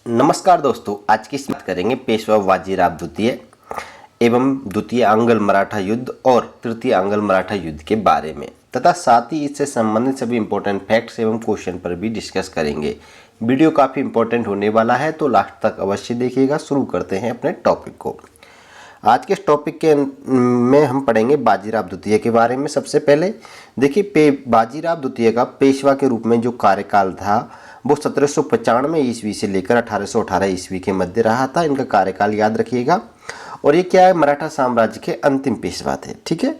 नमस्कार दोस्तों, आज की बात करेंगे पेशवा बाजीराव द्वितीय एवं द्वितीय आंग्ल मराठा युद्ध और तृतीय आंग्ल मराठा युद्ध के बारे में तथा साथ ही इससे संबंधित सभी इंपॉर्टेंट फैक्ट्स एवं क्वेश्चन पर भी डिस्कस करेंगे। वीडियो काफ़ी इंपॉर्टेंट होने वाला है, तो लास्ट तक अवश्य देखिएगा। शुरू करते हैं अपने टॉपिक को। आज के इस टॉपिक के में हम पढ़ेंगे बाजीराव द्वितीय के बारे में। सबसे पहले देखिए, बाजीराव द्वितीय का पेशवा के रूप में जो कार्यकाल था वो 1795 ईस्वी से लेकर 1818 ईस्वी के मध्य रहा था। इनका कार्यकाल याद रखिएगा। और ये क्या है, मराठा साम्राज्य के अंतिम पेशवा थे। ठीक है।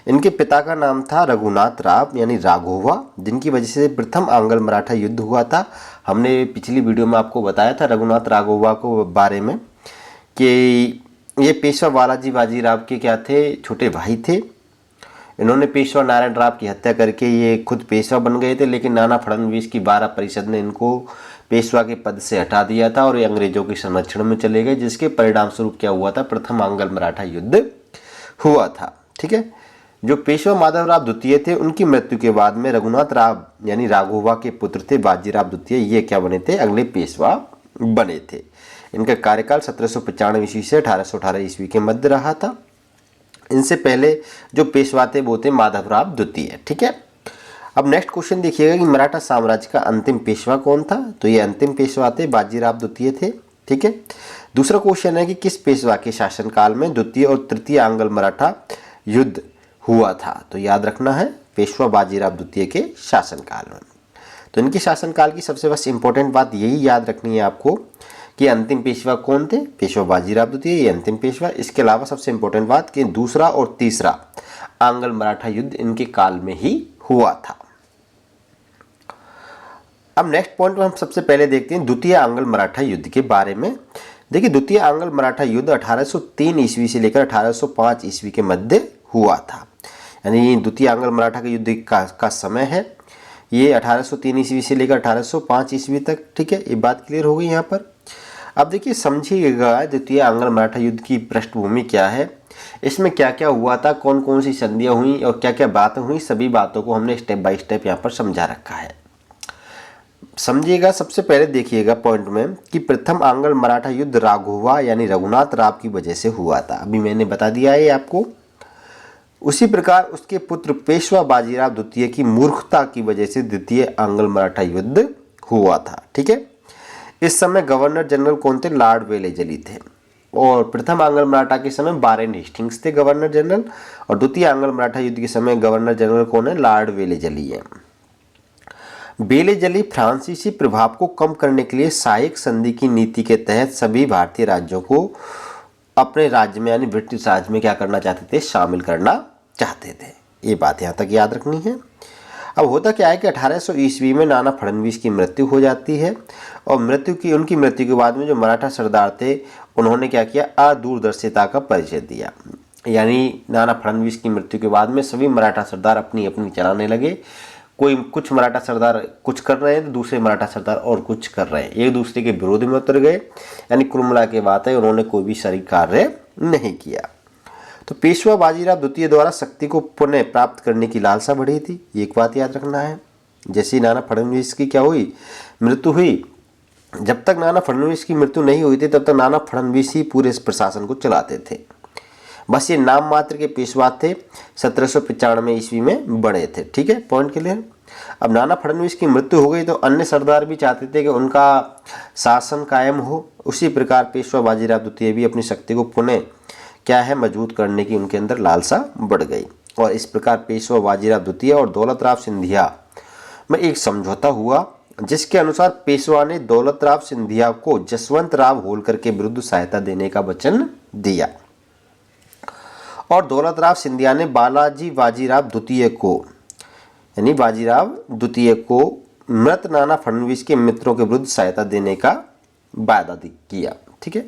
इनके पिता का नाम था रघुनाथ राव यानी राघोवा, जिनकी वजह से प्रथम आंग्ल मराठा युद्ध हुआ था। हमने पिछली वीडियो में आपको बताया था रघुनाथ राघोवा को बारे में कि ये पेशवा बालाजी बाजीराव के क्या थे, छोटे भाई थे। इन्होंने पेशवा नारायण राव की हत्या करके ये खुद पेशवा बन गए थे, लेकिन नाना फडणवीस की 12 परिषद ने इनको पेशवा के पद से हटा दिया था और ये अंग्रेजों के संरक्षण में चले गए, जिसके परिणाम स्वरूप क्या हुआ था, प्रथम आंग्ल मराठा युद्ध हुआ था। ठीक है। जो पेशवा माधवराव द्वितीय थे, उनकी मृत्यु के बाद में रघुनाथ राव यानी राघोवा के पुत्र थे बाजीराव द्वितीय, ये क्या बने थे, अगले पेशवा बने थे। इनका कार्यकाल 1795 ईस्वी से 1818 ईस्वी के मध्य रहा था। इनसे पहले जो पेशवा थे वो थे माधवराव द्वितीय। ठीक है। अब नेक्स्ट क्वेश्चन देखिएगा कि मराठा साम्राज्य का अंतिम पेशवा कौन था, तो ये अंतिम पेशवा थे बाजीराव द्वितीय थे। ठीक है। दूसरा क्वेश्चन है कि किस पेशवा के शासनकाल में द्वितीय और तृतीय आंग्ल मराठा युद्ध हुआ था, तो याद रखना है पेशवा बाजीराव द्वितीय के शासनकाल में। तो इनके शासनकाल की सबसे बस इंपॉर्टेंट बात यही याद रखनी है आपको कि अंतिम पेशवा कौन थे, पेशवा बाजीराव द्वितीय, ये अंतिम पेशवा। इसके अलावा सबसे इंपॉर्टेंट बात कि दूसरा और तीसरा आंग्ल मराठा युद्ध इनके काल में ही हुआ था। अब नेक्स्ट पॉइंट में हम सबसे पहले देखते हैं द्वितीय आंग्ल मराठा युद्ध के बारे में। देखिए, द्वितीय आंग्ल मराठा युद्ध 1803 ईस्वी से लेकर 1805 ईस्वी के मध्य हुआ था। यानी द्वितीय आंग्ल मराठा के युद्ध का समय है ये 1803 ईस्वी से लेकर 1805 ईस्वी तक। ठीक है, ये बात क्लियर हो गई यहाँ पर। अब देखिए, समझिएगा द्वितीय आंग्ल मराठा युद्ध की पृष्ठभूमि क्या है, इसमें क्या क्या हुआ था, कौन कौन सी संधियां हुई और क्या क्या बातें हुई, सभी बातों को हमने स्टेप बाय स्टेप यहाँ पर समझा रखा है। समझिएगा। सबसे पहले देखिएगा पॉइंट में कि प्रथम आंग्ल मराठा युद्ध राघोवा यानी रघुनाथ राव की वजह से हुआ था। अभी मैंने बता दिया है आपको। उसी प्रकार उसके पुत्र पेशवा बाजीराव द्वितीय की मूर्खता की वजह से द्वितीय आंग्ल मराठा युद्ध हुआ था। ठीक है। इस समय गवर्नर जनरल कौन थे, लॉर्ड वेलेजली थे। और प्रथम आंग्ल मराठा के समय वारेन हेस्टिंग्स थे गवर्नर जनरल, और द्वितीय आंग्ल मराठा युद्ध के समय गवर्नर जनरल कौन है, लॉर्ड वेलेजली है। वेलेजली फ्रांसीसी प्रभाव को कम करने के लिए सहायक संधि की नीति के तहत सभी भारतीय राज्यों को अपने राज्य में यानी ब्रिटिश राज्य में क्या करना चाहते थे, शामिल करना चाहते थे। ये बात यहाँ तक याद रखनी है। अब होता क्या है कि 1800 ईस्वी में नाना फडणवीस की मृत्यु हो जाती है, और उनकी मृत्यु के बाद में जो मराठा सरदार थे उन्होंने क्या किया, अदूरदर्शिता का परिचय दिया। यानी नाना फडणवीस की मृत्यु के बाद में सभी मराठा सरदार अपनी अपनी चलाने लगे। कुछ मराठा सरदार कुछ कर रहे हैं तो दूसरे मराठा सरदार और कुछ कर रहे हैं, एक दूसरे के विरोध में उतर गए। यानी कुल मिला के बात है, उन्होंने कोई भी सही कार्य नहीं किया। तो पेशवा बाजीराव द्वितीय द्वारा शक्ति को पुनः प्राप्त करने की लालसा बढ़ी थी, एक बात याद रखना है। जैसे ही नाना फडणवीस की क्या हुई, मृत्यु हुई, जब तक नाना फडणवीस की मृत्यु नहीं हुई थी तब तक नाना फडणवीस ही पूरे प्रशासन को चलाते थे। बस ये नाम मात्र के पेशवा थे, 1795 ईस्वी में बने थे। ठीक है, पॉइंट क्लियर। अब नाना फडणवीस की मृत्यु हो गई तो अन्य सरदार भी चाहते थे कि उनका शासन कायम हो। उसी प्रकार पेशवा बाजीराव द्वितीय भी अपनी शक्ति को पुनः क्या है, मजबूत करने की उनके अंदर लालसा बढ़ गई। और इस प्रकार पेशवा बाजीराव द्वितीय और दौलत राव सिंधिया में एक समझौता हुआ, जिसके अनुसार पेशवा ने दौलत राव सिंधिया को जसवंत राव होलकर के विरुद्ध सहायता देने का वचन दिया, और दौलत राव सिंधिया ने बालाजी बाजीराव द्वितीय को यानी बाजीराव द्वितीय को मृत नाना फडणवीस के मित्रों के विरुद्ध सहायता देने का वादा किया। ठीक है,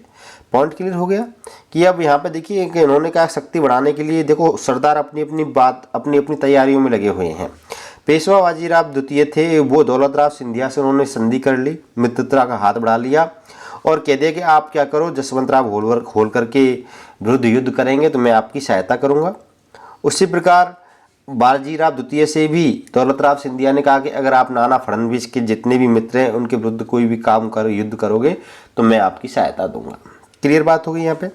पॉइंट क्लियर हो गया कि अब यहाँ पे देखिए कि इन्होंने क्या शक्ति बढ़ाने के लिए, देखो सरदार अपनी अपनी तैयारियों में लगे हुए हैं। पेशवा बाजीराव द्वितीय थे, वो दौलत राव सिंधिया से उन्होंने संधि कर ली, मित्रता का हाथ बढ़ा लिया और कह दिया कि आप क्या करो, जसवंत राव होलकर के विरुद्ध युद्ध करेंगे तो मैं आपकी सहायता करूंगा। उसी प्रकार बाजीराव द्वितीय से भी दौलतराव सिंधिया ने कहा कि अगर आप नाना फडणवीस के जितने भी मित्र हैं उनके विरुद्ध कोई भी काम करो, युद्ध करोगे तो मैं आपकी सहायता दूंगा। क्लियर बात हो गई यहाँ पे।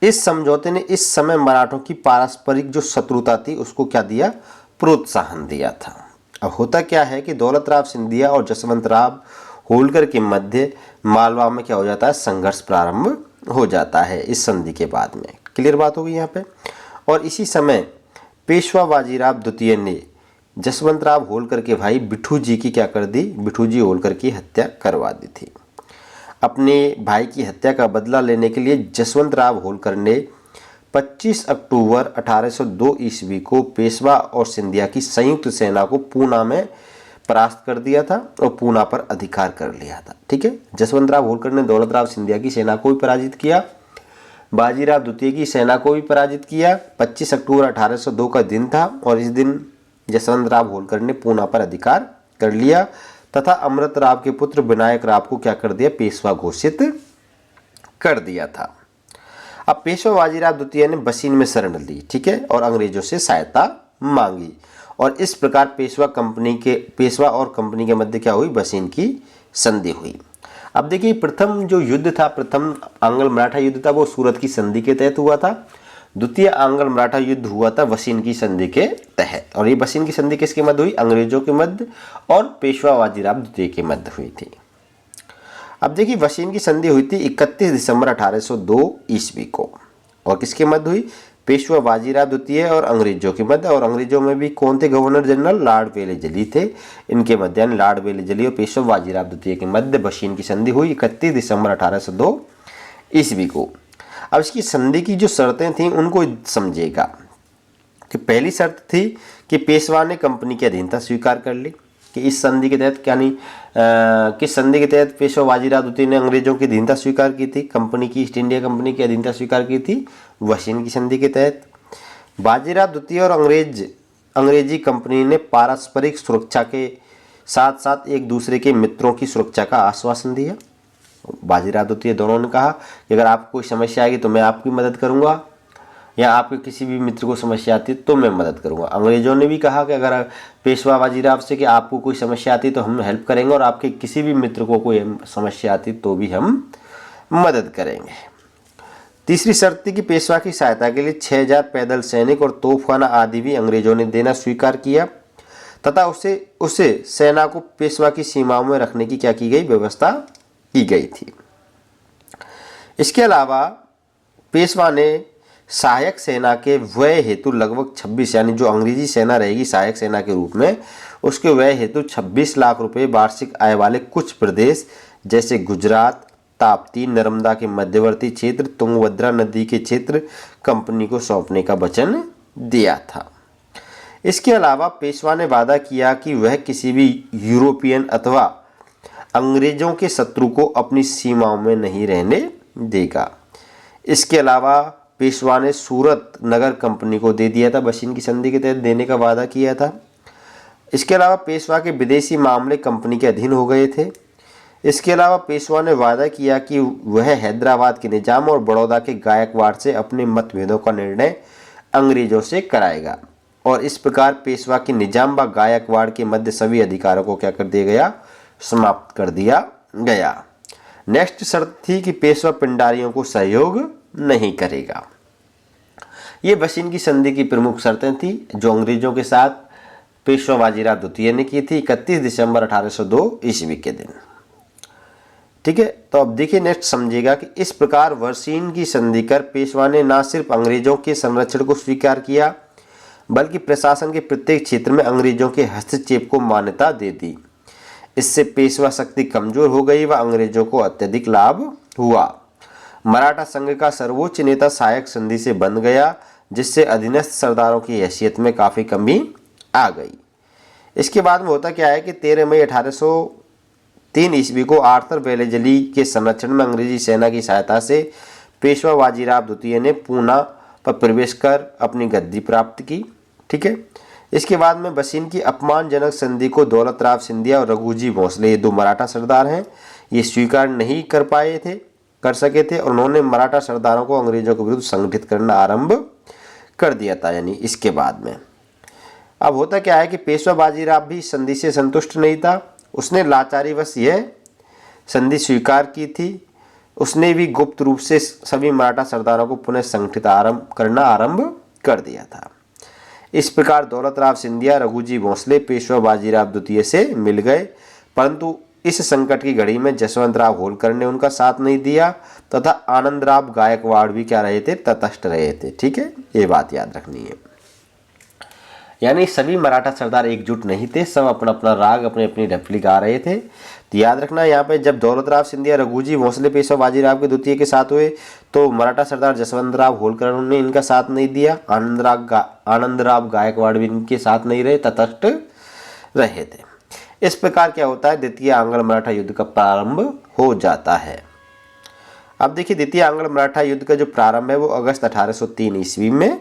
इस समझौते ने इस समय मराठों की पारस्परिक जो शत्रुता थी उसको क्या दिया, प्रोत्साहन दिया था। अब होता क्या है कि दौलतराव सिंधिया और जसवंत राव होलकर के मध्य मालवा में क्या हो जाता है, संघर्ष प्रारंभ हो जाता है इस संधि के बाद में। क्लियर बात हो गई यहाँ पे। और इसी समय पेशवा बाजीराव द्वितीय ने जसवंत राव होलकर के भाई बिठू जी की क्या कर दी, बिठू जी होलकर की हत्या करवा दी थी। अपने भाई की हत्या का बदला लेने के लिए जसवंत राव होलकर ने 25 अक्टूबर 1802 ईस्वी को पेशवा और सिंधिया की संयुक्त सेना को पूना में परास्त कर दिया था और पूना पर अधिकार कर लिया था। ठीक है, जसवंत राव होलकर ने दौलतराव सिंधिया की सेना को भी पराजित किया, बाजीराव द्वितीय की सेना को भी पराजित किया। 25 अक्टूबर 1802 का दिन था और इस दिन जसवंत राव होलकर ने पूना पर अधिकार कर लिया तथा अमृत राव के पुत्र विनायक राव को क्या कर दिया, पेशवा घोषित कर दिया था। अब पेशवा बाजीराव द्वितीय ने बसीन में शरण ली, ठीक है, और अंग्रेजों से सहायता मांगी और इस प्रकार पेशवा और कंपनी के मध्य क्या हुई, बसीन की संधि हुई। अब देखिए प्रथम जो युद्ध था, प्रथम आंग्ल मराठा युद्ध था वो सूरत की संधि के तहत हुआ था। द्वितीय आंग्ल मराठा युद्ध हुआ था बसीन की संधि के तहत। और ये बसीन की संधि किसके मध्य हुई, अंग्रेजों के मध्य और पेशवा बाजीराव द्वितीय के मध्य हुई थी। अब देखिए बसीन की संधि हुई थी 31 दिसंबर 1802 ईस्वी को और किसके मध्य हुई, पेशवा बाजीराव द्वितीय और अंग्रेजों के मध्य। और अंग्रेजों में भी कौन थे, गवर्नर जनरल लॉर्ड वेलेजली थे, इनके मध्य यानी लॉर्ड वेलेजली और पेशवा बाजीराव द्वितीय के मध्य बसीन की संधि हुई 31 दिसंबर 1802 ईस्वी को। अब इसकी संधि की जो शर्तें थीं उनको समझिएगा कि पहली शर्त थी कि पेशवा ने कंपनी की अधीनता स्वीकार कर ली, कि इस संधि के तहत क्या नहीं किस संधि के तहत पेशवा बाजीराव द्वितीय ने अंग्रेजों की अधीनता स्वीकार की थी, कंपनी की, ईस्ट इंडिया कंपनी की अधीनता स्वीकार की थी बसीन की संधि के तहत। बाजीराव द्वितीय और अंग्रेजी कंपनी ने पारस्परिक सुरक्षा के साथ साथ एक दूसरे के मित्रों की सुरक्षा का आश्वासन दिया। बाजीराव द्वितीय दोनों ने कहा कि अगर आपको कोई समस्या आएगी तो मैं आपकी मदद करूंगा, या आपके किसी भी मित्र को समस्या आती है तो मैं मदद करूंगा। अंग्रेजों ने भी कहा कि अगर पेशवा बाजीराव से कि आपको कोई समस्या आती तो हम हेल्प करेंगे और आपके किसी भी मित्र को कोई समस्या आती तो भी हम मदद करेंगे। तीसरी शर्त थी कि पेशवा की सहायता के लिए 6000 पैदल सैनिक और तोपखाना आदि भी अंग्रेजों ने देना स्वीकार किया तथा उसे सेना को पेशवा की सीमाओं में रखने की क्या की गई, व्यवस्था की गई थी। इसके अलावा पेशवा ने सहायक सेना के व्यय हेतु लगभग 26 यानी जो अंग्रेजी सेना रहेगी सहायक सेना के रूप में उसके व्यय हेतु 26 लाख रुपए वार्षिक आय वाले कुछ प्रदेश जैसे गुजरात, ताप्ती, नर्मदा के मध्यवर्ती क्षेत्र, तुंगभद्रा नदी के क्षेत्र कंपनी को सौंपने का वचन दिया था। इसके अलावा पेशवा ने वादा किया कि वह किसी भी यूरोपियन अथवा अंग्रेजों के शत्रु को अपनी सीमाओं में नहीं रहने देगा। इसके अलावा पेशवा ने सूरत नगर कंपनी को दे दिया था, बसीन की संधि के तहत देने का वादा किया था। इसके अलावा पेशवा के विदेशी मामले कंपनी के अधीन हो गए थे। इसके अलावा पेशवा ने वादा किया कि वह हैदराबाद के निजाम और बड़ौदा के गायकवाड़ से अपने मतभेदों का निर्णय अंग्रेजों से कराएगा और इस प्रकार पेशवा के निजाम व गायकवाड़ के मध्य सभी अधिकारों को क्या कर दिया गया, समाप्त कर दिया गया। नेक्स्ट शर्त थी कि पेशवा पिंडारियों को सहयोग नहीं करेगा। ये बसीन की संधि की प्रमुख शर्तें थी जो अंग्रेजों के साथ पेशवा बाजीराव द्वितीय ने की थी 31 दिसंबर 1802 ईस्वी के दिन। ठीक है, तो अब देखिए नेक्स्ट समझिएगा कि इस प्रकार बसीन की संधि कर पेशवा ने न सिर्फ अंग्रेजों के संरक्षण को स्वीकार किया बल्कि प्रशासन के प्रत्येक क्षेत्र में अंग्रेजों के हस्तक्षेप को मान्यता दे दी। इससे पेशवा शक्ति कमजोर हो गई व अंग्रेजों को अत्यधिक लाभ हुआ। मराठा संघ का सर्वोच्च नेता सहायक संधि से बन गया जिससे अधीनस्थ सरदारों की हैसियत में काफ़ी कमी आ गई। इसके बाद में होता क्या है कि 13 मई 1803 ईस्वी को आर्थर वेलेजली के संरक्षण में अंग्रेजी सेना की सहायता से पेशवा बाजीराव द्वितीय ने पूना पर प्रवेश कर अपनी गद्दी प्राप्त की। ठीक है, इसके बाद में बसीन की अपमानजनक संधि को दौलतराव सिंधिया और रघुजी भोसले, ये दो मराठा सरदार हैं, ये स्वीकार नहीं कर सके थे और उन्होंने मराठा सरदारों को अंग्रेजों के विरुद्ध संगठित करना आरंभ कर दिया था। यानी इसके बाद में अब होता क्या है कि पेशवा बाजीराव भी संधि से संतुष्ट नहीं था, उसने लाचारीवश यह संधि स्वीकार की थी। उसने भी गुप्त रूप से सभी मराठा सरदारों को पुनः संगठित करना आरंभ कर दिया था। इस प्रकार दौलतराव सिंधिया, रघुजी भोंसले पेशवा बाजीराव द्वितीय से मिल गए, परंतु इस संकट की घड़ी में जसवंतराव होलकर ने उनका साथ नहीं दिया तथा आनंदराव गायकवाड़ भी क्या रहे थे, तटस्थ रहे थे। ठीक है, ये बात याद रखनी है। यानी सभी मराठा सरदार एकजुट नहीं थे, सब अपना अपना राग अपनी अपनी ढपली गा रहे थे। तो याद रखना यहाँ पे जब दौलतराव सिंधिया, रघुजी भोंसले पेशवा बाजीराव के द्वितीय के साथ हुए तो मराठा सरदार जसवंतराव होलकर ने इनका साथ नहीं दिया, आनंदराव गायकवाड़ भी इनके साथ नहीं रहे, तटस्थ रहे थे। इस प्रकार क्या होता है, द्वितीय आंग्ल मराठा युद्ध का प्रारंभ हो जाता है। अब देखिए द्वितीय आंग्ल मराठा युद्ध का जो प्रारंभ है वो अगस्त 1803 ईस्वी में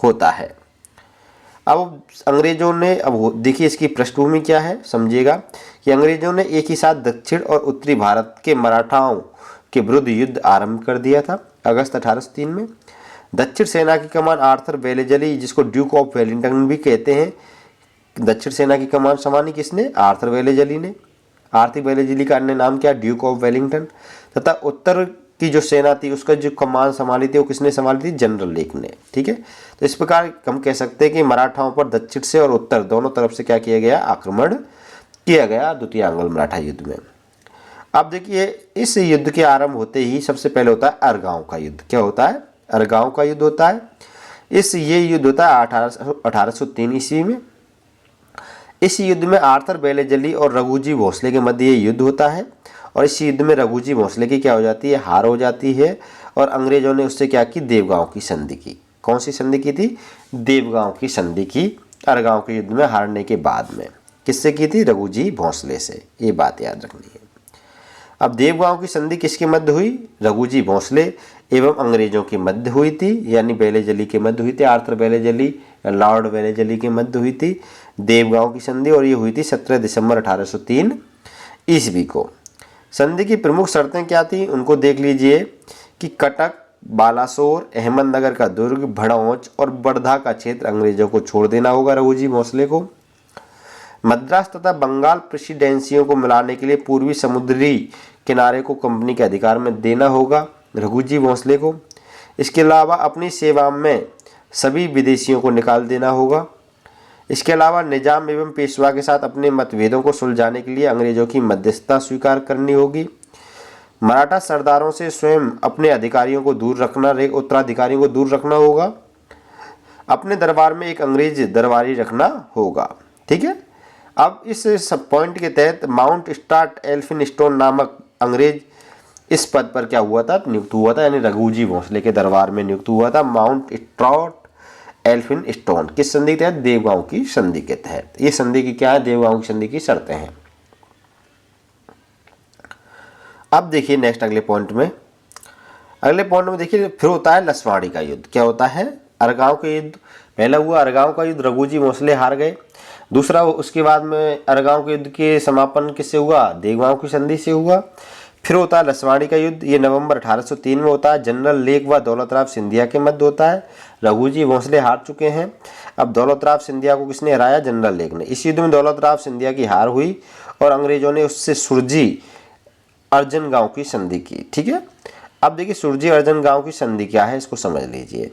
होता है। अब अंग्रेजों ने, अब देखिए इसकी पृष्ठभूमि क्या है, समझिएगा कि अंग्रेजों ने एक ही साथ दक्षिण और उत्तरी भारत के मराठाओं के विरुद्ध युद्ध आरंभ कर दिया था अगस्त 1803 में। दक्षिण सेना की कमान आर्थर वेलेजली, जिसको ड्यूक ऑफ वेलिंगटन भी कहते हैं, दक्षिण सेना की कमान संभाली किसने, आर्थर वेलेजली ने। आर्थर वेलेजली का अन्य नाम क्या, ड्यूक ऑफ वेलिंगटन। तथा उत्तर की जो सेना थी उसका जो कमान संभाली थी वो किसने संभाली थी, जनरल लेक ने। ठीक है, तो इस प्रकार हम कह सकते हैं कि मराठाओं पर दक्षिण से और उत्तर दोनों तरफ से क्या किया गया, आक्रमण किया गया द्वितीय आंग्ल मराठा युद्ध में। अब देखिए इस युद्ध के आरंभ होते ही सबसे पहले होता है अरगांव का युद्ध। क्या होता है, अरगांव का युद्ध होता है। ये युद्ध होता है 1803 ईस्वी में। इस युद्ध में आर्थर वेलेजली और रघुजी भोंसले के मध्य ये युद्ध होता है और इस युद्ध में रघुजी भोंसले की क्या हो जाती है, हार हो जाती है और अंग्रेजों ने उससे क्या की, देवगांव की संधि की। कौन सी संधि की थी, देवगांव की संधि की, अरगांव के युद्ध में हारने के बाद में। किससे की थी, रघुजी भोंसले से, ये बात याद रखनी है। अब देवगांव की संधि किसके मध्य हुई, रघुजी भोंसले एवं अंग्रेजों के मध्य हुई थी, यानी वेलेजली के मध्य हुई थी, आर्थर वेलेजली, लॉर्ड वेलेजली के मध्य हुई थी देवगांव की संधि और ये हुई थी 17 दिसंबर 1803 ईस्वी को। संधि की प्रमुख शर्तें क्या थी, उनको देख लीजिए कि कटक, बालासोर, अहमदनगर का दुर्ग, भड़ौच और बड़धा का क्षेत्र अंग्रेजों को छोड़ देना होगा रघुजी भोंसले को। मद्रास तथा बंगाल प्रेसिडेंसियों को मिलाने के लिए पूर्वी समुद्री किनारे को कंपनी के अधिकार में देना होगा रघुजी भोंसले को। इसके अलावा अपनी सेवा में सभी विदेशियों को निकाल देना होगा। इसके अलावा निजाम एवं पेशवा के साथ अपने मतभेदों को सुलझाने के लिए अंग्रेजों की मध्यस्थता स्वीकार करनी होगी। मराठा सरदारों से स्वयं अपने अधिकारियों को दूर रखना, उत्तराधिकारियों को दूर रखना होगा। अपने दरबार में एक अंग्रेज दरबारी रखना होगा। ठीक है, अब इस सब पॉइंट के तहत माउंट स्टार्ट एल्फिनस्टोन नामक अंग्रेज इस पद पर क्या हुआ था, नियुक्त हुआ था, यानी रघुजी भोंसले के दरबार में नियुक्त हुआ था माउंट स्टार्ट एल्फिनस्टोन। किस संधि के तहत, देवगांव की संधि के तहत। ये संधि की क्या है, देवगांव की संधि की शर्तें हैं। अब देखिए नेक्स्ट अगले पॉइंट में देखिए फिर होता है लसवाड़ी का युद्ध। क्या होता है, अरगांव का युद्ध। पहला हुआ अरगांव का युद्ध, रघुजी भोंसले हार गए। दूसरा उसके बाद में अरगांव के युद्ध के समापन किससे हुआ, देवगांव की संधि से हुआ। फिर होता है लसवाड़ी का युद्ध, ये नवंबर 1803 में होता है। जनरल लेक व दौलतराव सिंधिया के मध्य होता है। रघुजी भोंसले हार चुके हैं, अब दौलतराव सिंधिया को किसने हराया, जनरल लेक ने। इस युद्ध में दौलतराव सिंधिया की हार हुई और अंग्रेजों ने उससे सुरजी अर्जन गांव की संधि की। ठीक है, अब देखिए सुरजी अर्जन गांव की संधि क्या है, इसको समझ लीजिए।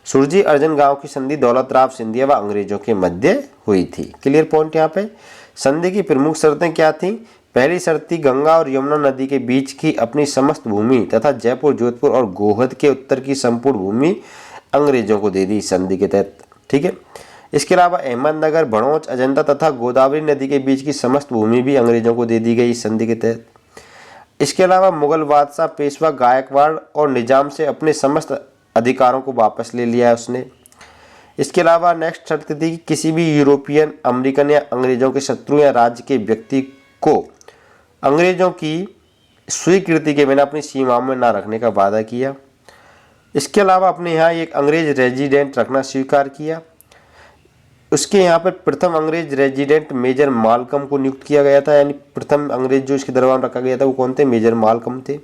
सुरजी अर्जन गांव की संधि दौलतराव सिंधिया व अंग्रेजों के मध्य हुई थी। क्लियर पॉइंट यहाँ पे। संधि की प्रमुख शर्तें क्या थी, पहली शर्त थी गंगा और यमुना नदी के बीच की अपनी समस्त भूमि तथा जयपुर, जोधपुर और गोहद के उत्तर की संपूर्ण भूमि अंग्रेजों को दे दी संधि के तहत। ठीक है, इसके अलावा अहमदनगर, भड़ौच, अजंता तथा गोदावरी नदी के बीच की समस्त भूमि भी अंग्रेजों को दे दी गई इस संधि के तहत। इसके अलावा मुगल बादशाह पेशवा गायकवाड़ और निजाम से अपने समस्त अधिकारों को वापस ले लिया है उसने। इसके अलावा नेक्स्ट शर्त थी कि किसी भी यूरोपियन, अमेरिकन या अंग्रेजों के शत्रु या राज्य के व्यक्ति को अंग्रेजों की स्वीकृति के बिना अपनी सीमाओं में ना रखने का वादा किया। इसके अलावा अपने यहाँ एक अंग्रेज रेजिडेंट रखना स्वीकार किया। उसके यहाँ पर प्रथम अंग्रेज रेजिडेंट मेजर मालकम को नियुक्त किया गया था, यानी प्रथम अंग्रेज जो इसके दरबार में रखा गया था वो कौन थे, मेजर मालकम थे।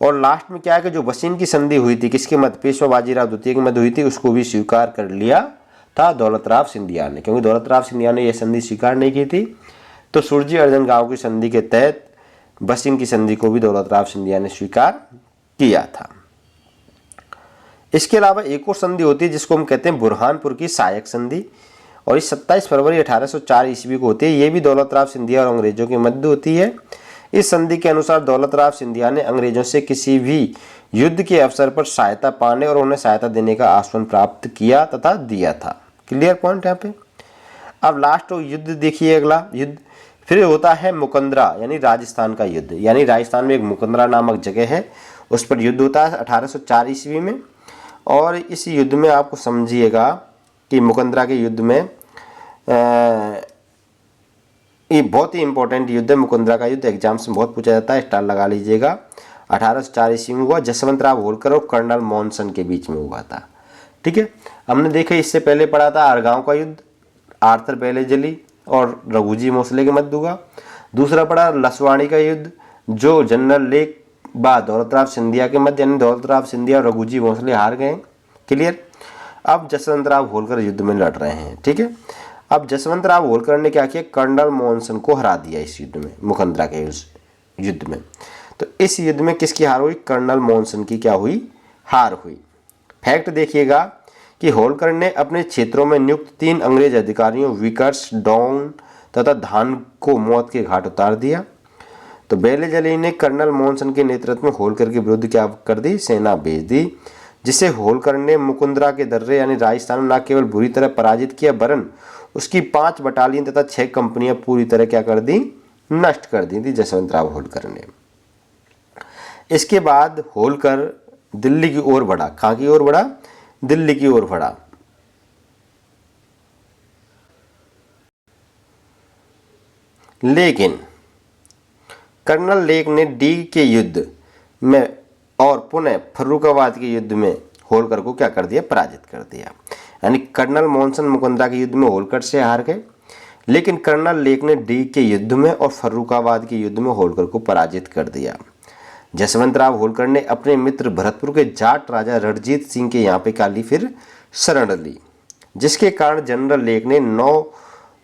और लास्ट में क्या है कि जो वसीम की संधि हुई थी किसके मध्य, पेशवा बाजीराव द्वितीय के मध्य हुई थी, उसको भी स्वीकार कर लिया था दौलतराव सिंधिया ने, क्योंकि दौलतराव सिंधिया ने यह संधि स्वीकार नहीं की थी। तो सुरजी अर्जन गांव की संधि के तहत बसिन की संधि को भी दौलतराव सिंधिया ने स्वीकार किया था। इसके अलावा एक और संधि होती है जिसको हम कहते हैं बुरहानपुर की सहायक संधि, और इस 27 फरवरी 1804 ईस्वी को होती है। ये भी दौलतराव सिंधिया और अंग्रेजों के मध्य होती है। इस संधि के अनुसार दौलतराव सिंधिया ने अंग्रेजों से किसी भी युद्ध के अवसर पर सहायता पाने और उन्हें सहायता देने का आश्वासन प्राप्त किया तथा दिया था। क्लियर पॉइंट यहाँ पे। अब लास्ट युद्ध देखिए, अगला युद्ध फिर होता है मुकंदरा यानी राजस्थान का युद्ध, यानी राजस्थान में एक मुकंदरा नामक जगह है, उस पर युद्ध होता है 1804 ईस्वी में। और इस युद्ध में आपको समझिएगा कि मुकंदरा के युद्ध में ये बहुत ही इंपॉर्टेंट युद्ध है। मुकंदरा का युद्ध एग्जाम्स में बहुत पूछा जाता है, स्टार लगा लीजिएगा। 1804 ईस्वी में हुआ, जसवंत राव होलकर और कर्नल मॉनसन के बीच में हुआ था। ठीक है, हमने देखा इससे पहले पढ़ा था आरगांव का युद्ध, आर्थर बेलेजली और रघुजी भोसले के मध्य हुआ। दूसरा पढ़ा लसवाड़ी का युद्ध जो जनरल लेक बा दौलतराव सिंधिया के मध्य, यानी दौलतराव सिंधिया और रघुजी भोसले हार गए। क्लियर। अब जसवंत राव होलकर युद्ध में लड़ रहे हैं। ठीक है, अब जसवंत राव होलकर ने क्या किया, कर्नल मॉनसन को हरा दिया इस युद्ध में, मुकंदरा के युद्ध में। तो इस युद्ध में किसकी हार हुई, कर्नल मॉनसन की क्या हुई, हार हुई। फैक्ट देखिएगा कि होलकर ने अपने क्षेत्रों में नियुक्त 3 अंग्रेज अधिकारियों विकर्स, डॉन तथा धान को मौत के घाट उतार दिया। तो बेलेजली ने कर्नल मॉनसन के नेतृत्व में होलकर के विरुद्ध क्या कर दी, सेना भेज दी, जिसे होलकर ने मुकुंदरा के दर्रे यानी राजस्थान में न केवल बुरी तरह पराजित किया वरन उसकी 5 बटालियन तथा 6 कंपनियां पूरी तरह क्या कर दी, नष्ट कर दी थी जसवंत राव होलकर ने। इसके बाद होलकर दिल्ली की ओर बढ़ा। कहाँ की ओर बढ़ा, दिल्ली की ओर बढ़ा। लेकिन कर्नल लेक ने डी के युद्ध में और पुनः फर्रुखाबाद के युद्ध में होलकर को क्या कर दिया, पराजित कर दिया। यानी कर्नल मॉनसन मुकंदरा के युद्ध में होलकर से हार गए, लेकिन कर्नल लेक ने डी के युद्ध में और फर्रुखाबाद के युद्ध में होलकर को पराजित कर दिया। जसवंत राव होलकर ने अपने मित्र भरतपुर के जाट राजा रणजीत सिंह के यहाँ पे काली फिर शरण ली, जिसके कारण जनरल लेक ने 9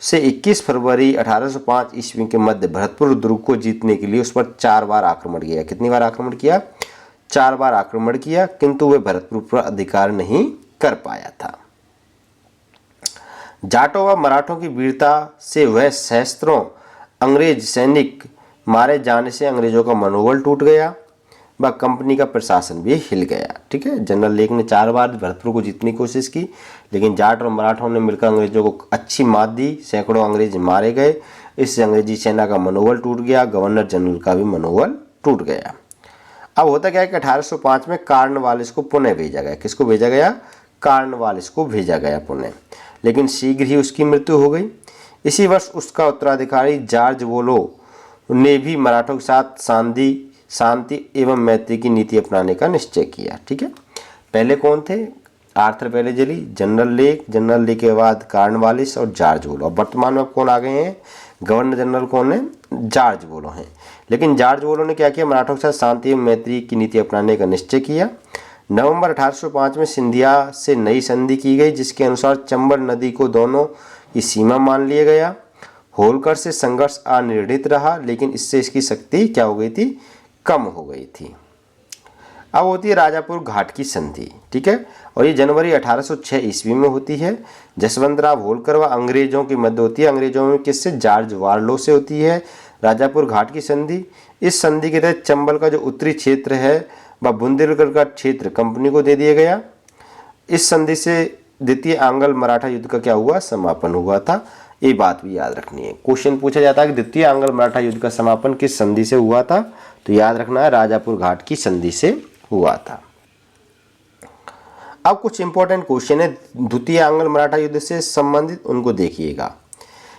से 21 फरवरी 1805 ईस्वी के मध्य भरतपुर दुर्ग को जीतने के लिए उस पर 4 बार आक्रमण किया। कितनी बार आक्रमण किया, 4 बार आक्रमण किया, किंतु वे भरतपुर पर अधिकार नहीं कर पाया था। जाटों व मराठों की वीरता से वह सहस्त्रों अंग्रेज सैनिक मारे जाने से अंग्रेजों का मनोबल टूट गया व कंपनी का प्रशासन भी हिल गया। ठीक है, जनरल लेक ने 4 बार भरतपुर को जीतने की कोशिश की, लेकिन जाट और मराठों ने मिलकर अंग्रेजों को अच्छी मात दी, सैकड़ों अंग्रेज मारे गए। इससे अंग्रेजी सेना का मनोबल टूट गया, गवर्नर जनरल का भी मनोबल टूट गया। अब होता क्या है कि 1805 में कार्नवालिस को पुनः भेजा गया। किसको भेजा गया, कार्नवालिस को भेजा गया पुनः, लेकिन शीघ्र ही उसकी मृत्यु हो गई। इसी वर्ष उसका उत्तराधिकारी जॉर्ज वोलो ने भी मराठों के साथ शांति एवं मैत्री की नीति अपनाने का निश्चय किया। ठीक है, पहले कौन थे, आर्थर बेलेजली, जनरल लेक के बाद कार्नवालिस और जॉर्ज वोलो। अब वर्तमान में कौन आ गए हैं, गवर्नर जनरल कौन है, जॉर्ज वोलो हैं। लेकिन जॉर्ज वोलो ने क्या किया, मराठों के साथ शांति एवं मैत्री की नीति अपनाने का निश्चय किया। नवंबर 1805 में सिंधिया से नई संधि की गई, जिसके अनुसार चंबल नदी को दोनों की सीमा मान लिया गया। होलकर से संघर्ष अनिर्णित रहा, लेकिन इससे इसकी शक्ति क्या हो गई थी, कम हो गई थी। अब होती है राजापुर घाट की संधि। ठीक है, और ये जनवरी 1806 ईस्वी में होती है। जसवंत राव होलकर व अंग्रेजों के मध्य होती है। अंग्रेजों में किससे, जॉर्ज वार्लो से होती है राजापुर घाट की संधि। इस संधि के तहत चंबल का जो उत्तरी क्षेत्र है व बुंदेलखंड का क्षेत्र कंपनी को दे दिया गया। इस संधि से द्वितीय आंग्ल मराठा युद्ध का क्या हुआ, समापन हुआ था। ये बात भी याद रखनी है। क्वेश्चन पूछा जाता है कि द्वितीय आंग्ल मराठा युद्ध का समापन किस संधि से हुआ था, तो याद रखना है राजापुर घाट की संधि से हुआ था। अब कुछ इंपॉर्टेंट क्वेश्चन है द्वितीय आंग्ल मराठा युद्ध से संबंधित, उनको देखिएगा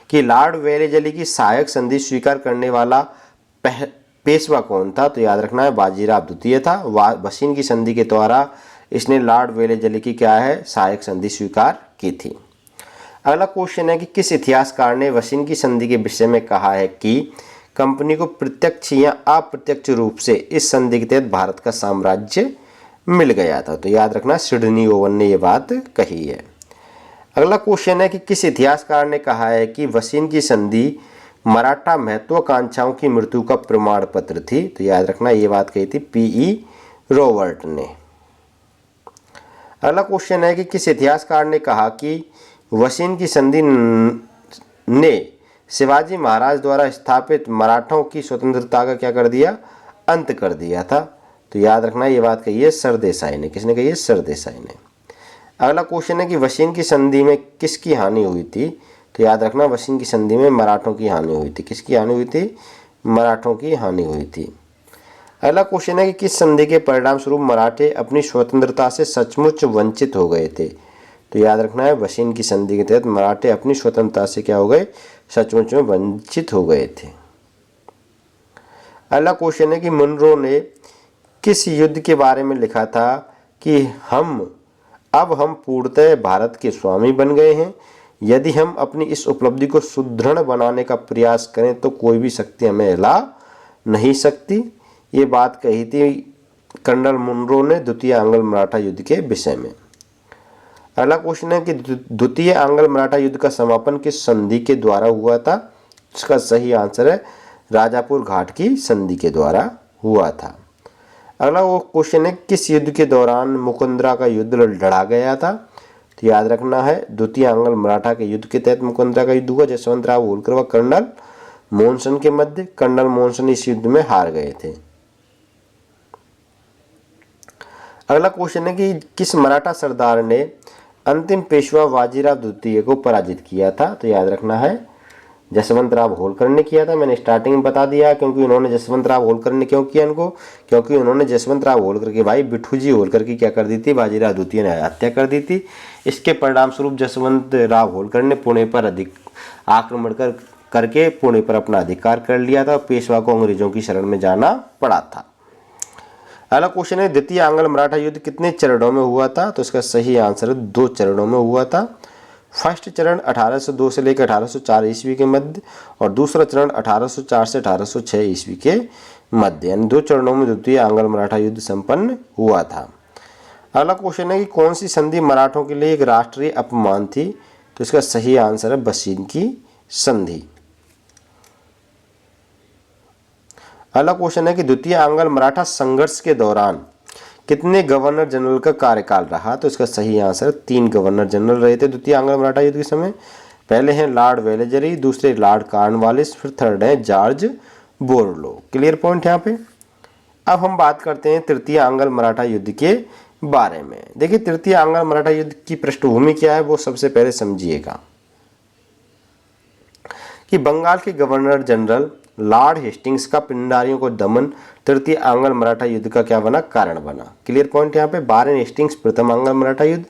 कि लॉर्ड वेलेजली की सहायक संधि स्वीकार करने वाला पेशवा कौन था, तो याद रखना है बाजीराव द्वितीय था। बसिन की संधि के द्वारा इसने लॉर्ड वेलेजली की क्या है, सहायक संधि स्वीकार की थी। अगला क्वेश्चन है कि किस इतिहासकार ने बसिन की संधि के विषय में कहा है कि कंपनी को प्रत्यक्ष या अप्रत्यक्ष रूप से इस संधि के तहत भारत का साम्राज्य मिल गया था, तो याद रखना सिडनी ओवन ने यह बात कही है। अगला क्वेश्चन है कि किस इतिहासकार ने कहा है कि वसीन की संधि मराठा महत्वाकांक्षाओं की मृत्यु का प्रमाण पत्र थी? तो याद रखना ये बात कही थी पीई रॉबर्ट ने। अगला क्वेश्चन है कि किस इतिहासकार ने कहा कि वसीन की संधि ने शिवाजी महाराज द्वारा स्थापित मराठों की स्वतंत्रता का क्या कर दिया? अंत कर दिया था? तो याद रखना ये बात कही है सरदेसाई ने। किसने कही है? सरदेसाई ने। अगला क्वेश्चन है कि वसीन की संधि में किसकी हानि हुई थी? तो याद रखना वसीन की संधि में मराठों की हानि हुई थी। किसकी हानि हुई थी? मराठों की हानि हुई थी। अगला क्वेश्चन है कि किस संधि के परिणाम स्वरूप मराठे अपनी स्वतंत्रता से सचमुच वंचित हो गए थे? तो याद रखना है वसीन की संधि के तहत मराठे अपनी स्वतंत्रता से क्या हो गए? सचमुच में वंचित हो गए थे। अगला क्वेश्चन है कि मुनरो ने किस युद्ध के बारे में लिखा था कि अब हम पूर्णतः भारत के स्वामी बन गए हैं। यदि हम अपनी इस उपलब्धि को सुदृढ़ बनाने का प्रयास करें तो कोई भी शक्ति हमें हिला नहीं सकती। ये बात कही थी कर्नल मुनरो ने द्वितीय आंग्ल मराठा युद्ध के विषय में। अगला क्वेश्चन है कि द्वितीय आंग्ल मराठा युद्ध का समापन किस संधि के द्वारा हुआ था? इसका सही आंसर है राजापुर घाट की संधि के द्वारा हुआ था। अगला वो क्वेश्चन है किस युद्ध के दौरान मुकुंदरा का युद्ध लड़ा गया था? तो याद रखना है द्वितीय आंग्ल मराठा के युद्ध के तहत मुकुंदरा का युद्ध हुआ जसवंत राव होलकर व कर्नल मोहनसन के मध्य। कर्नल मोहनसन इस युद्ध में हार गए थे। अगला क्वेश्चन है कि किस मराठा सरदार ने अंतिम पेशवा बाजीराव द्वितीय को पराजित किया था? तो याद रखना है जसवंत राव होलकर ने किया था। मैंने स्टार्टिंग में बता दिया क्योंकि उन्होंने जसवंत राव होलकर ने क्यों किया इनको? क्योंकि उन्होंने जसवंत राव होलकर के भाई बिट्ठू होलकर की क्या कर दी थी? बाजीराव द्वितीय ने हत्या कर दी थी। इसके परिणाम स्वरूप जसवंत राव होलकर ने पुणे पर आक्रमण करके पुणे पर अपना अधिकार कर लिया था। पेशवा को अंग्रेजों की शरण में जाना पड़ा था। अगला क्वेश्चन है द्वितीय आंग्ल मराठा युद्ध कितने चरणों में हुआ था? तो इसका सही आंसर है 2 चरणों में हुआ था। फर्स्ट चरण 1802 से लेकर 1804 ईस्वी के मध्य और दूसरा चरण 1804 से 1806 ईस्वी के मध्य, यानी 2 चरणों में द्वितीय आंग्ल मराठा युद्ध संपन्न हुआ था। अगला क्वेश्चन है कि कौन सी संधि मराठों के लिए एक राष्ट्रीय अपमान थी? तो इसका सही आंसर है वसीन की संधि। अगला क्वेश्चन है कि द्वितीय आंग्ल मराठा संघर्ष के दौरान कितने गवर्नर जनरल का कार्यकाल रहा? तो इसका सही आंसर 3 गवर्नर जनरल रहे थे द्वितीय आंग्ल मराठा युद्ध के समय। पहले हैं लॉर्ड वेलेजरी, दूसरे लॉर्ड कॉर्नवालिस, फिर थर्ड है जॉर्ज बोरलो। क्लियर पॉइंट यहाँ पे। अब हम बात करते हैं तृतीय आंग्ल मराठा युद्ध के बारे में। देखिए तृतीय आंग्ल मराठा युद्ध की पृष्ठभूमि क्या है वो सबसे पहले समझिएगा कि बंगाल के गवर्नर जनरल लॉर्ड हेस्टिंग्स का पिंडारियों को दमन तृतीय आंग्ल मराठा युद्ध का क्या बना? कारण बना। क्लियर पॉइंट यहाँ पे। वारेन हेस्टिंग्स प्रथम आंग्ल मराठा युद्ध,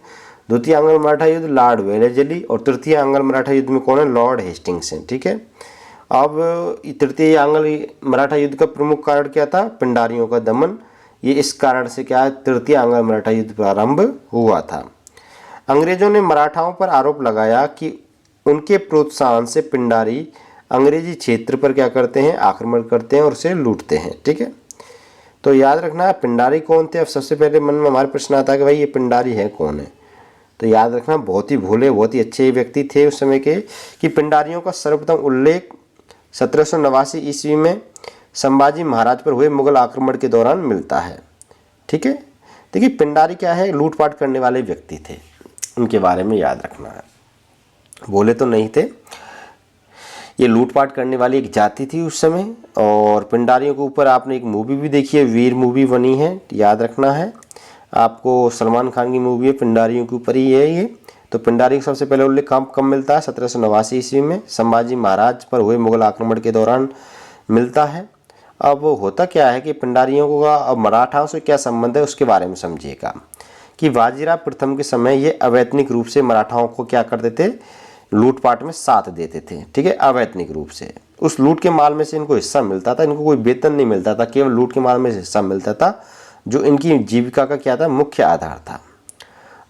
द्वितीय आंग्ल मराठा युद्ध लॉर्ड वेलेजली और तृतीय आंग्ल मराठा युद्ध में कौन है? लॉर्ड हेस्टिंग्स हैं। ठीक है। अब तृतीय आंग्ल मराठा युद्ध का प्रमुख कारण क्या था? पिंडारियों का दमन। ये इस कारण से क्या है? तृतीय आंग्ल मराठा युद्ध प्रारंभ हुआ था। अंग्रेजों ने मराठाओं पर आरोप लगाया कि उनके प्रोत्साहन से पिंडारी अंग्रेजी क्षेत्र पर क्या करते हैं? आक्रमण करते हैं और उसे लूटते हैं। ठीक है। तो याद रखना पिंडारी कौन थे? अब सबसे पहले मन में हमारे प्रश्न आता है कि भाई ये पिंडारी है कौन है? तो याद रखना बहुत ही भोले, बहुत ही अच्छे व्यक्ति थे उस समय के कि पिंडारियों का सर्वप्रथम उल्लेख 1789 ईस्वी में संभाजी महाराज पर हुए मुगल आक्रमण के दौरान मिलता है। ठीक है। देखिए पिंडारी क्या है? लूटपाट करने वाले व्यक्ति थे, उनके बारे में याद रखना है। बोले तो नहीं थे, ये लूटपाट करने वाली एक जाति थी उस समय। और पिंडारियों के ऊपर आपने एक मूवी भी देखी है, वीर मूवी बनी है, याद रखना है आपको। सलमान खान की मूवी है, पिंडारियों के ऊपर ही है ये। तो पिंडारी का सबसे पहले उल्लेख कब मिलता है? 1789 ईस्वी में संभाजी महाराज पर हुए मुगल आक्रमण के दौरान मिलता है। अब होता क्या है कि पिंडारियों का अब मराठाओं से क्या संबंध है उसके बारे में समझिएगा कि बाजीराव प्रथम के समय ये अवैतनिक रूप से मराठाओं को क्या करते थे? लूटपाट में साथ देते थे। ठीक है। अवैतनिक रूप से उस लूट के माल में से इनको हिस्सा मिलता था। इनको कोई वेतन नहीं मिलता था, केवल लूट के माल में से हिस्सा मिलता था जो इनकी जीविका का क्या था? मुख्य आधार था।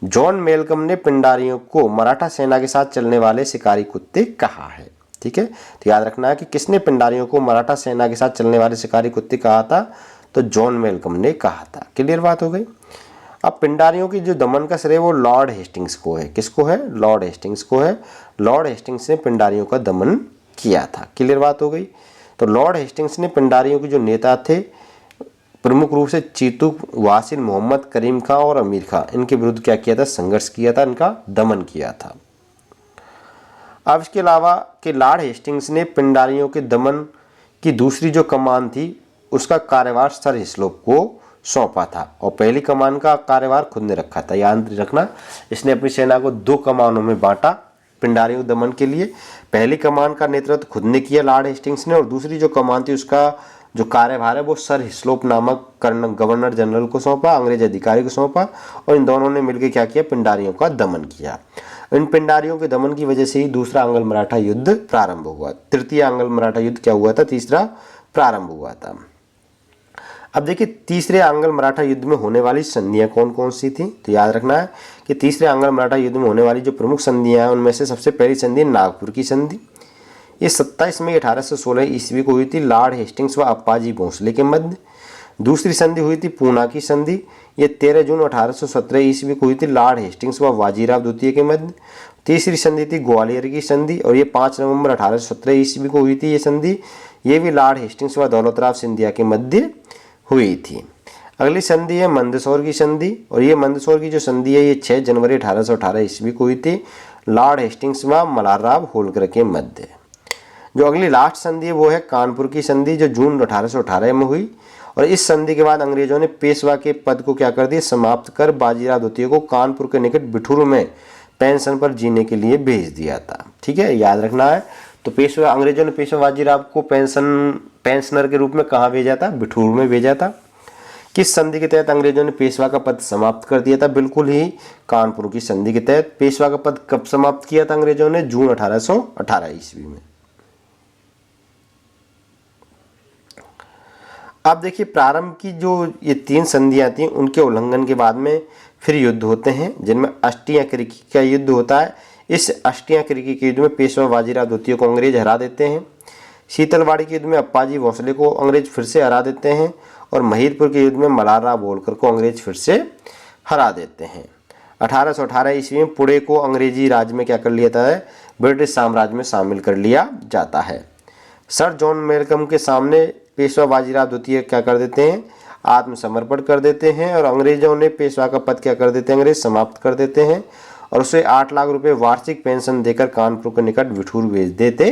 जॉन मेलकम ने पिंडारियों को मराठा सेना के साथ चलने वाले शिकारी कुत्ते कहा है। ठीक है। तो याद रखना है कि किसने पिंडारियों को मराठा सेना के साथ चलने वाले शिकारी कुत्ते कहा था? तो जॉन मेलकम ने कहा था। क्लियर बात हो गई। अब पिंडारियों की जो दमन का श्रेय वो लॉर्ड हेस्टिंग्स को है। किसको है? लॉर्ड हेस्टिंग्स को है। लॉर्ड हेस्टिंग्स ने पिंडारियों का दमन किया था। क्लियर बात हो गई। तो लॉर्ड हेस्टिंग्स ने पिंडारियों के जो नेता थे प्रमुख रूप से चीतू, वासिल, मोहम्मद करीम खां और अमीर खां, इनके विरुद्ध क्या किया था? संघर्ष किया था, इनका दमन किया था। अब इसके अलावा कि लॉर्ड हेस्टिंग्स ने पिंडारियों के दमन की दूसरी जो कमान थी उसका कार्यभार सर हिस्लोप को सौंपा था और पहली कमान का कार्यभार खुद ने रखा था। याद रखना, इसने अपनी सेना को 2 कमानों में बांटा पिंडारियों दमन के लिए। पहली कमान का नेतृत्व खुद ने किया लॉर्ड हेस्टिंग्स ने और दूसरी जो कमान थी उसका जो कार्यभार है वो सर हिस्लोप नामक गवर्नर जनरल को सौंपा, अंग्रेज अधिकारी को सौंपा और इन दोनों ने मिलकर क्या किया? पिंडारियों का दमन किया। इन पिंडारियों के दमन की वजह से ही दूसरा आंग्ल मराठा युद्ध प्रारंभ हुआ। तृतीय आंग्ल मराठा युद्ध क्या हुआ था? तीसरा प्रारंभ हुआ था। अब देखिए तीसरे आंग्ल मराठा युद्ध में होने वाली संधियां कौन कौन सी थी? तो याद रखना है कि तीसरे आंग्ल मराठा युद्ध में होने वाली जो प्रमुख संधियां हैं उनमें से सबसे पहली संधि नागपुर की संधि। ये 27 मई 1816 ईस्वी को हुई थी लॉर्ड हेस्टिंग्स व अप्पाजी भोंसले के मध्य। दूसरी संधि हुई थी पूना की संधि। ये 13 जून 1817 ईस्वी को हुई थी लॉर्ड हेस्टिंग्स व बाजीराव द्वितीय के मध्य। तीसरी संधि थी ग्वालियर की संधि और ये 5 नवंबर 1817 ईस्वी को हुई थी ये संधि। ये भी लॉर्ड हेस्टिंग्स व दौलतराव सिंधिया के मध्य हुई थी। अगली संधि है मंदसौर की संधि और ये मंदसौर की जो संधि है ये 6 जनवरी 1818 ईस्वी को हुई थी लॉर्ड हेस्टिंग्स व मल्हारराव होलकर के मध्य। जो अगली लास्ट संधि है वो है कानपुर की संधि जो जून 1818 में हुई और इस संधि के बाद अंग्रेजों ने पेशवा के पद को क्या कर दिया? समाप्त कर बाजीराव द्वितीय को कानपुर के निकट बिठूर में पेंशन पर जीने के लिए भेज दिया था। ठीक है, याद रखना है। तो पेशवा, अंग्रेजों ने पेशवा बाजीराव को पेंशनर के रूप में कहाँ भेजा था? बिठूर में भेजा था। किस संधि के तहत अंग्रेजों ने पेशवा का पद समाप्त कर दिया था? बिल्कुल ही कानपुर की संधि के तहत। पेशवा का पद कब समाप्त किया था अंग्रेजों ने? जून 1818 ईस्वी में। अब देखिए प्रारंभ की जो ये 3 संधियां थी उनके उल्लंघन के बाद में फिर युद्ध होते हैं जिनमें अष्टिया क्रिकी का युद्ध होता है। इस अष्टिया क्रिकी के युद्ध में पेशवा बाजीराव द्वितीय को अंग्रेज हरा देते हैं। शीतलवाड़ी के युद्ध में अप्पाजी भोंसले को अंग्रेज फिर से हरा देते हैं और महिदपुर के युद्ध में मल्हारराव होलकर को अंग्रेज फिर से हरा देते हैं। 1818 ईस्वी में पुणे को अंग्रेजी राज में क्या कर लिया जाता है? ब्रिटिश साम्राज्य में शामिल कर लिया जाता है। सर जॉन मेलकम के सामने पेशवा बाजीराव द्वितीय क्या कर देते हैं? आत्मसमर्पण कर देते हैं और अंग्रेजों ने पेशवा का पद क्या कर देते हैं? अंग्रेज समाप्त कर देते हैं और उसे 8 लाख रुपए वार्षिक पेंशन देकर कानपुर के निकट बिठूर भेज देते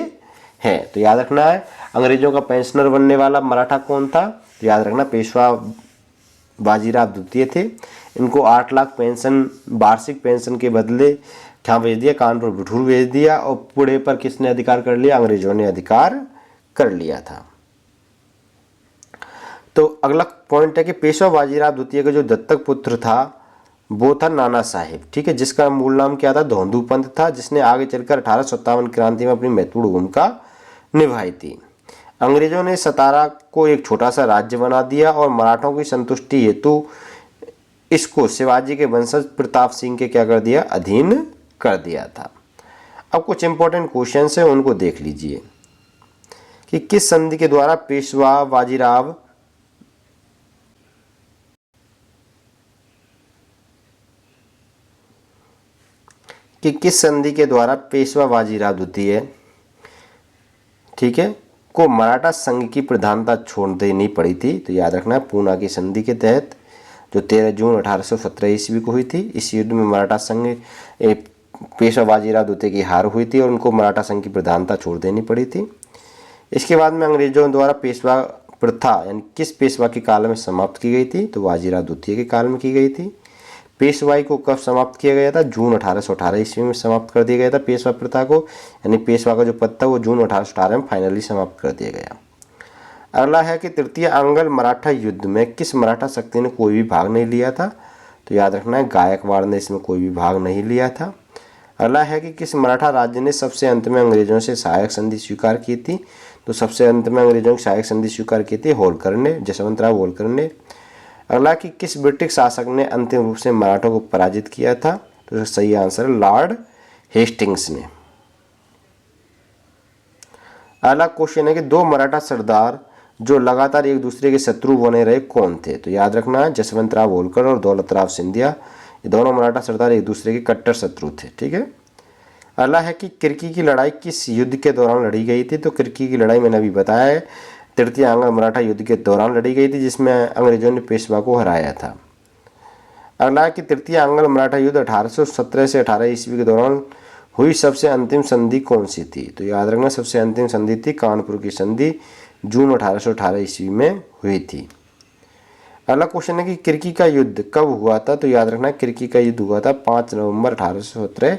हैं। तो याद रखना है अंग्रेजों का पेंशनर बनने वाला मराठा कौन था? तो याद रखना पेशवा बाजीराव द्वितीय थे। इनको 8 लाख पेंशन, वार्षिक पेंशन के बदले क्या भेज दिया? कानपुर बिठूर भेज दिया और पुणे पर किसने अधिकार कर लिया? अंग्रेजों ने अधिकार कर लिया था। तो अगला पॉइंट है कि पेशवा बाजीराव द्वितीय का जो दत्तक पुत्र था वो था नाना साहेब। ठीक है, जिसका मूल नाम क्या था? धोंदू पंत था, जिसने आगे चलकर 1857 क्रांति में अपनी महत्वपूर्ण भूमिका निभाई थी। अंग्रेजों ने सतारा को एक छोटा सा राज्य बना दिया और मराठों की संतुष्टि हेतु इसको शिवाजी के वंशज प्रताप सिंह के क्या कर दिया? अधीन कर दिया था। अब कुछ इंपॉर्टेंट क्वेश्चन है उनको देख लीजिए कि किस संधि के द्वारा पेशवा बाजीराव पेशवा बाजीराव द्वितीय, ठीक है, को मराठा संघ की प्रधानता छोड़ देनी पड़ी थी? तो याद रखना पूना की संधि के तहत जो 13 जून 1817 ईस्वी को हुई थी। इस युद्ध में मराठा संघ पेशवा बाजीराव द्वितीय की हार हुई थी और उनको मराठा संघ की प्रधानता छोड़ देनी पड़ी थी। इसके बाद में अंग्रेजों द्वारा पेशवा प्रथा यानी किस पेशवा के काल में समाप्त की गई थी? तो बाजीराव द्वितीय के काल में की गई थी। पेशवाई को कब समाप्त किया गया था? जून 1818 ईस्वी में समाप्त कर दिया गया था पेशवा प्रथा को, यानी पेशवा का जो पद था वो जून 1818 में फाइनली समाप्त कर दिया गया। अगला है कि तृतीय आंग्ल मराठा युद्ध में किस मराठा शक्ति ने कोई भी भाग नहीं लिया था? तो याद रखना है गायकवाड़ ने इसमें कोई भी भाग नहीं लिया था। अगला है कि किस मराठा राज्य ने सबसे अंत में अंग्रेजों से सहायक संधि स्वीकार की थी? तो सबसे अंत में अंग्रेजों की सहायक संधि स्वीकार की थी होलकर ने, जसवंतराव होलकर ने। अगला कि किस ब्रिटिश शासक ने अंतिम रूप से मराठों को पराजित किया था? तो सही आंसर है लॉर्ड हेस्टिंग्स ने। अगला क्वेश्चन है कि 2 मराठा सरदार जो लगातार एक दूसरे के शत्रु बने रहे कौन थे? तो याद रखना, जसवंतराव होलकर और दौलतराव सिंधिया, ये दोनों मराठा सरदार एक दूसरे के कट्टर शत्रु थे। ठीक है। अगला है कि किर्की की लड़ाई किस युद्ध के दौरान लड़ी गई थी? तो किर्की की लड़ाई मैंने अभी बताया है, तृतीय आंग्ल मराठा युद्ध के दौरान लड़ी गई थी, जिसमें अंग्रेजों ने पेशवा को हराया था। अगला है कि तृतीय आंग्ल मराठा युद्ध 1817 से 18 ईस्वी के दौरान हुई सबसे अंतिम संधि कौन सी थी? तो याद रखना, सबसे अंतिम संधि थी कानपुर की संधि, जून 1818 ईस्वी में हुई थी। अगला क्वेश्चन है कि किर्की का युद्ध कब हुआ था? तो याद रखना, किर्की का युद्ध हुआ था 5 नवंबर 1817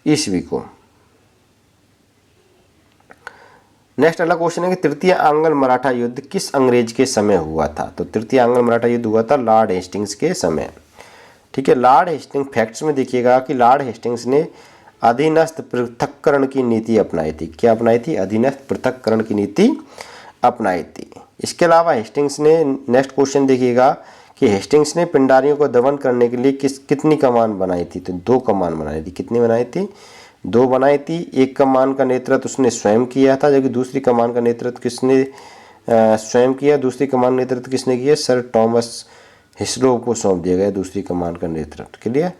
ईस्वी को। नेक्स्ट अगला क्वेश्चन है कि तृतीय आंग्ल मराठा युद्ध किस अंग्रेज के समय हुआ था? तो तृतीय आंग्ल मराठा युद्ध हुआ था लॉर्ड हेस्टिंग्स के समय। ठीक है। लॉर्ड हेस्टिंग्स, फैक्ट्स में देखिएगा कि लॉर्ड हेस्टिंग्स ने अधीनस्थ पृथक्करण की नीति अपनाई थी। क्या अपनाई थी? अधीनस्थ पृथक्करण की नीति अपनाई थी। इसके अलावा हेस्टिंग्स ने, नेक्स्ट क्वेश्चन देखिएगा कि हेस्टिंग्स ने पिंडारियों को दमन करने के लिए कितनी कमान बनाई थी? तो 2 कमान बनाई थी। कितनी बनाई थी? 2 बनाई थी। एक कमान का नेतृत्व उसने स्वयं किया था, जबकि दूसरी कमान का नेतृत्व किसने स्वयं किया? दूसरी कमान नेतृत्व किसने किया? सर टॉमस हिस्लो को सौंप दिया गया दूसरी कमान का नेतृत्व के लिए।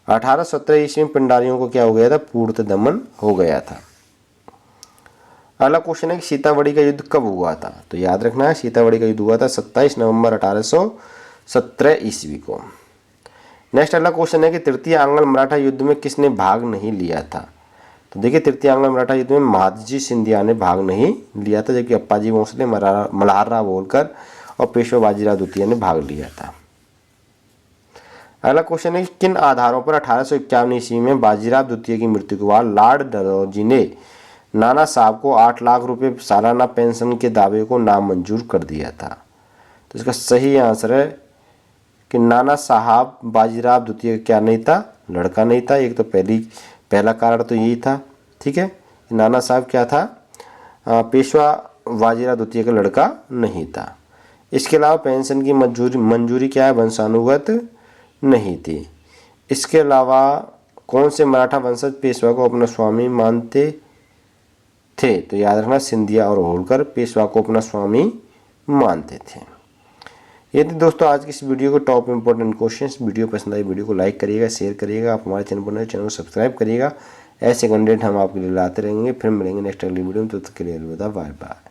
1817 ईस्वी में पिंडारियों को क्या हो गया था? पूर्णतः दमन हो गया था। अगला क्वेश्चन है कि सीतामढ़ी का युद्ध कब हुआ था? तो याद रखना है, सीतामढ़ी का युद्ध हुआ था 27 नवंबर 1817 ईस्वी को। नेक्स्ट अगला क्वेश्चन है कि तृतीय आंग्ल मराठा युद्ध में किसने भाग नहीं लिया था? तो देखिए, तृतीय आंग्ल मराठा युद्ध में महादजी सिंधिया ने भाग नहीं लिया था, जबकि अप्पाजी भोसले, मल्हारराव होलकर और पेशवा बाजीराव द्वितीय ने भाग लिया था। अगला क्वेश्चन है कि किन आधारों पर 1851 ईस्वी में बाजीराव द्वितीय की मृत्यु के बाद लॉर्ड डलहौजी ने नाना साहब को 8 लाख रुपए सालाना पेंशन के दावे को नामंजूर कर दिया था? तो इसका सही आंसर है कि नाना साहब बाजीराव द्वितीय क्या नहीं था? लड़का नहीं था। एक तो पहला कारण तो यही था। ठीक है। नाना साहब क्या था? पेशवा बाजीराव द्वितीय का लड़का नहीं था। इसके अलावा पेंशन की मंजूरी क्या है? वंशानुगत नहीं थी। इसके अलावा कौन से मराठा वंशज पेशवा को अपना स्वामी मानते थे? तो याद रखना, सिंधिया और होलकर पेशवा को अपना स्वामी मानते थे। ये थे दोस्तों आज की इस वीडियो के टॉप इंपोर्टेंट क्वेश्चंस। वीडियो पसंद आई वीडियो को लाइक करिएगा, शेयर करिएगा। आप हमारे चैनल पर नए, चैनल को सब्सक्राइब करिएगा। ऐसे कंटेंट हम आपके लिए लाते रहेंगे। फिर मिलेंगे नेक्स्ट अगली वीडियो में। तब तक के लिए अलविदा, बाय बाय।